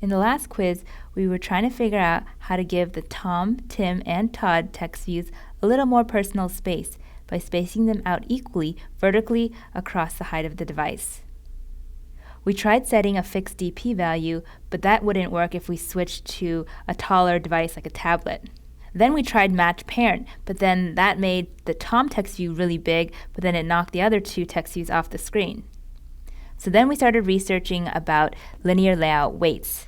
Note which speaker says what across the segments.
Speaker 1: In the last quiz, we were trying to figure out how to give the Tom, Tim, and Todd text views a little more personal space by spacing them out equally vertically across the height of the device. We tried setting a fixed DP value, but that wouldn't work if we switched to a taller device like a tablet. Then we tried match parent, but then that made the Tom text view really big, but then it knocked the other two text views off the screen. So then we started researching about linear layout weights.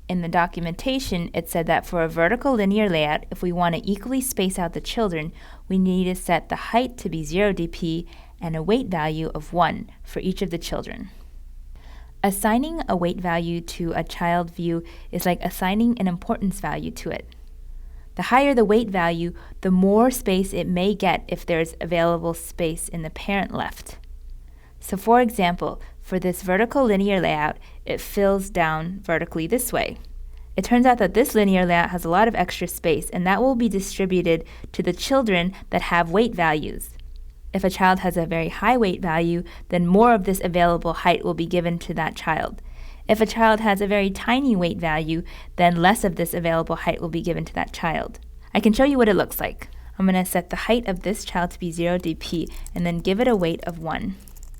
Speaker 1: In the documentation, it said that for a vertical linear layout, if we want to equally space out the children, we need to set the height to be 0 dp and a weight value of 1 for each of the children. Assigning a weight value to a child view is like assigning an importance value to it. The higher the weight value, the more space it may get if there's available space in the parent left. So for example, for this vertical linear layout, it fills down vertically this way. It turns out that this linear layout has a lot of extra space, and that will be distributed to the children that have weight values. If a child has a very high weight value, then more of this available height will be given to that child. If a child has a very tiny weight value, then less of this available height will be given to that child. I can show you what it looks like. I'm going to set the height of this child to be 0 dp and then give it a weight of 1.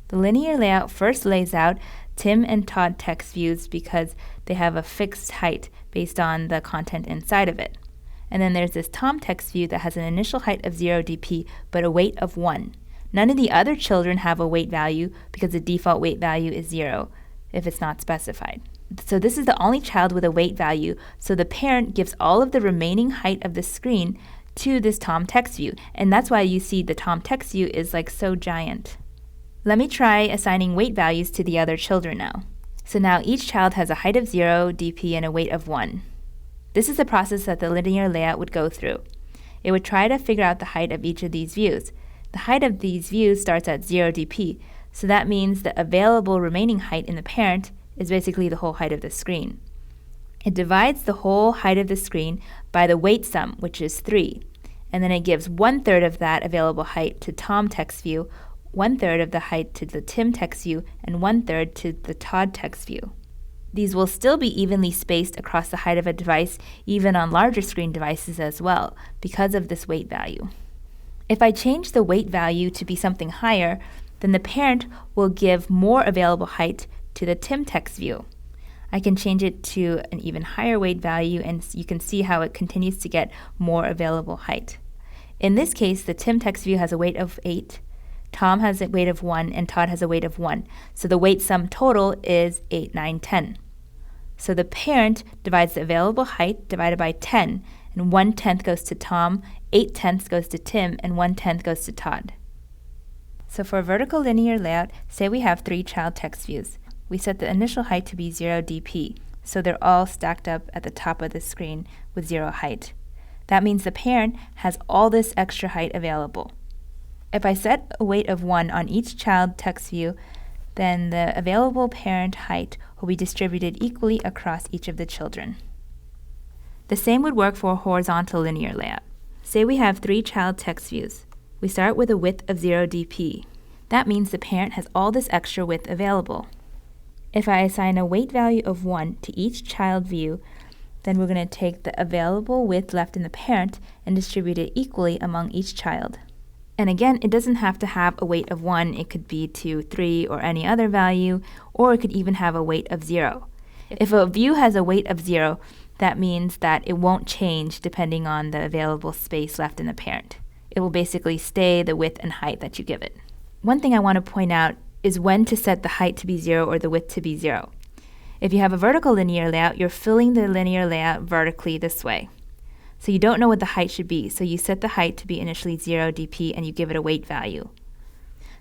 Speaker 1: The linear layout first lays out Tim and Todd text views because they have a fixed height based on the content inside of it. And then there's this Tom text view that has an initial height of 0 dp but a weight of 1. None of the other children have a weight value because the default weight value is 0 if it's not specified. So this is the only child with a weight value, so the parent gives all of the remaining height of the screen to this Tom text view, and that's why you see the Tom text view is like so giant. Let me try assigning weight values to the other children now. So now each child has a height of 0 dp and a weight of 1. This is the process that the linear layout would go through. It would try to figure out the height of each of these views. The height of these views starts at 0 dp, so that means the available remaining height in the parent is basically the whole height of the screen. It divides the whole height of the screen by the weight sum, which is 3, and then it gives 1/3 of that available height to Tom text view, 1/3 of the height to the Tim text view, and 1/3 to the Todd text view. These will still be evenly spaced across the height of a device, even on larger screen devices as well, because of this weight value. If I change the weight value to be something higher, then the parent will give more available height to the Tim text view. I can change it to an even higher weight value, and you can see how it continues to get more available height. In this case, the Tim text view has a weight of 8, Tom has a weight of 1, and Todd has a weight of 1. So the weight sum total is 8, 9, 10. So the parent divides the available height divided by 10, and 1/10 goes to Tom, 8/10 goes to Tim, and 1/10 goes to Todd. So for a vertical linear layout, say we have 3 child text views. We set the initial height to be 0 dp, so they're all stacked up at the top of the screen with 0 height. That means the parent has all this extra height available. If I set a weight of 1 on each child text view, then the available parent height will be distributed equally across each of the children. The same would work for a horizontal linear layout. Say we have 3 child text views. We start with a width of 0 dp. That means the parent has all this extra width available. If I assign a weight value of 1 to each child view, then we're going to take the available width left in the parent and distribute it equally among each child. And again, it doesn't have to have a weight of 1. It could be 2, 3, or any other value, or it could even have a weight of 0. If a view has a weight of 0, that means that it won't change depending on the available space left in the parent. It will basically stay the width and height that you give it. One thing I want to point out is when to set the height to be 0 or the width to be 0. If you have a vertical linear layout, you're filling the linear layout vertically this way. So you don't know what the height should be, so you set the height to be initially 0 dp and you give it a weight value.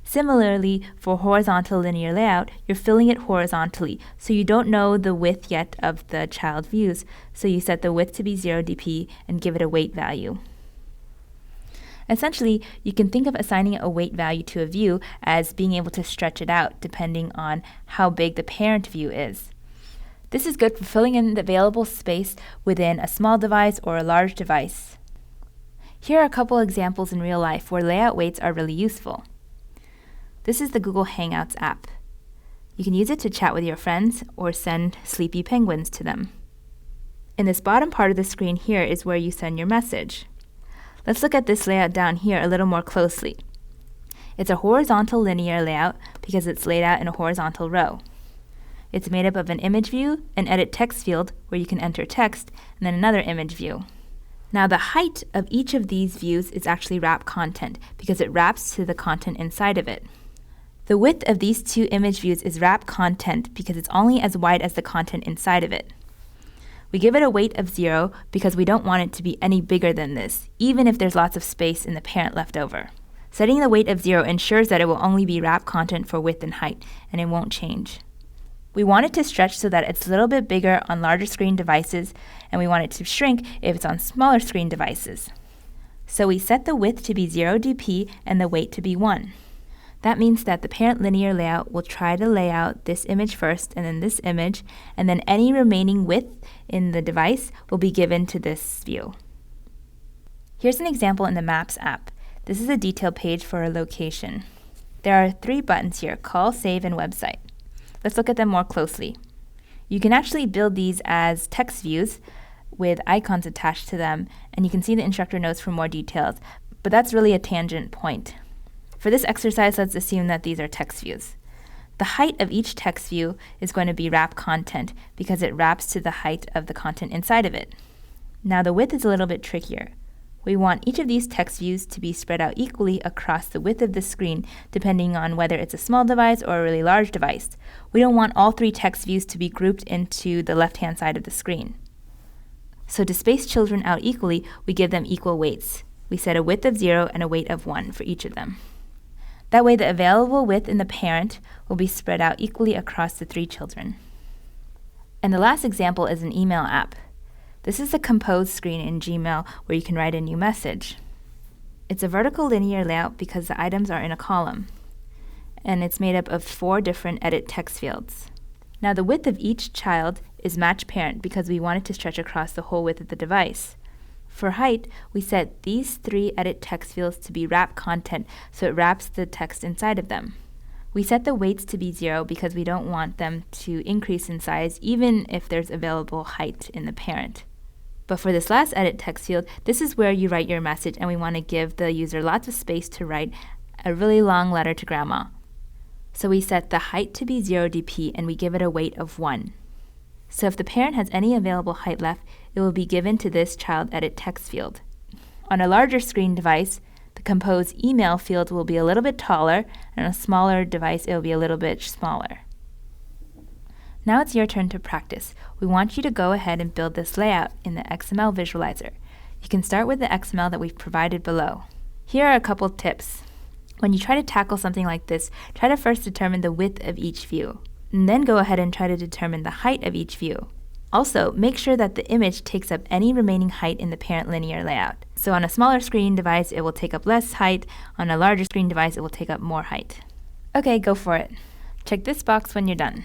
Speaker 1: Similarly, for horizontal linear layout, you're filling it horizontally, so you don't know the width yet of the child views, so you set the width to be 0 dp and give it a weight value. Essentially, you can think of assigning a weight value to a view as being able to stretch it out depending on how big the parent view is. This is good for filling in the available space within a small device or a large device. Here are a couple examples in real life where layout weights are really useful. This is the Google Hangouts app. You can use it to chat with your friends or send sleepy penguins to them. In this bottom part of the screen here is where you send your message. Let's look at this layout down here a little more closely. It's a horizontal linear layout because it's laid out in a horizontal row. It's made up of an image view, an edit text field where you can enter text, and then another image view. Now the height of each of these views is actually wrap content because it wraps to the content inside of it. The width of these two image views is wrap content because it's only as wide as the content inside of it. We give it a weight of 0 because we don't want it to be any bigger than this, even if there's lots of space in the parent left over. Setting the weight of 0 ensures that it will only be wrap content for width and height, and it won't change. We want it to stretch so that it's a little bit bigger on larger screen devices, and we want it to shrink if it's on smaller screen devices. So we set the width to be 0 dp and the weight to be 1. That means that the parent linear layout will try to lay out this image first and then this image, and then any remaining width in the device will be given to this view. Here's an example in the Maps app. This is a detail page for a location. There are 3 buttons here: Call, Save, and Website. Let's look at them more closely. You can actually build these as text views with icons attached to them, and you can see the instructor notes for more details, but that's really a tangent point. For this exercise, let's assume that these are text views. The height of each text view is going to be wrap content because it wraps to the height of the content inside of it. Now the width is a little bit trickier. We want each of these text views to be spread out equally across the width of the screen, depending on whether it's a small device or a really large device. We don't want all 3 text views to be grouped into the left-hand side of the screen. So to space children out equally, we give them equal weights. We set a width of 0 and a weight of 1 for each of them. That way the available width in the parent will be spread out equally across the 3 children. And the last example is an email app. This is the compose screen in Gmail where you can write a new message. It's a vertical linear layout because the items are in a column, and it's made up of 4 different edit text fields. Now the width of each child is match parent because we want it to stretch across the whole width of the device. For height, we set these 3 edit text fields to be wrap content, so it wraps the text inside of them. We set the weights to be 0 because we don't want them to increase in size even if there's available height in the parent. But for this last edit text field, this is where you write your message, and we want to give the user lots of space to write a really long letter to grandma. So we set the height to be 0 dp and we give it a weight of 1. So if the parent has any available height left, it will be given to this child edit text field. On a larger screen device, the compose email field will be a little bit taller, and on a smaller device it will be a little bit smaller. Now it's your turn to practice. We want you to go ahead and build this layout in the XML visualizer. You can start with the XML that we've provided below. Here are a couple tips. When you try to tackle something like this, try to first determine the width of each view, and then go ahead and try to determine the height of each view. Also, make sure that the image takes up any remaining height in the parent linear layout. So on a smaller screen device, it will take up less height. On a larger screen device, it will take up more height. Okay, go for it. Check this box when you're done.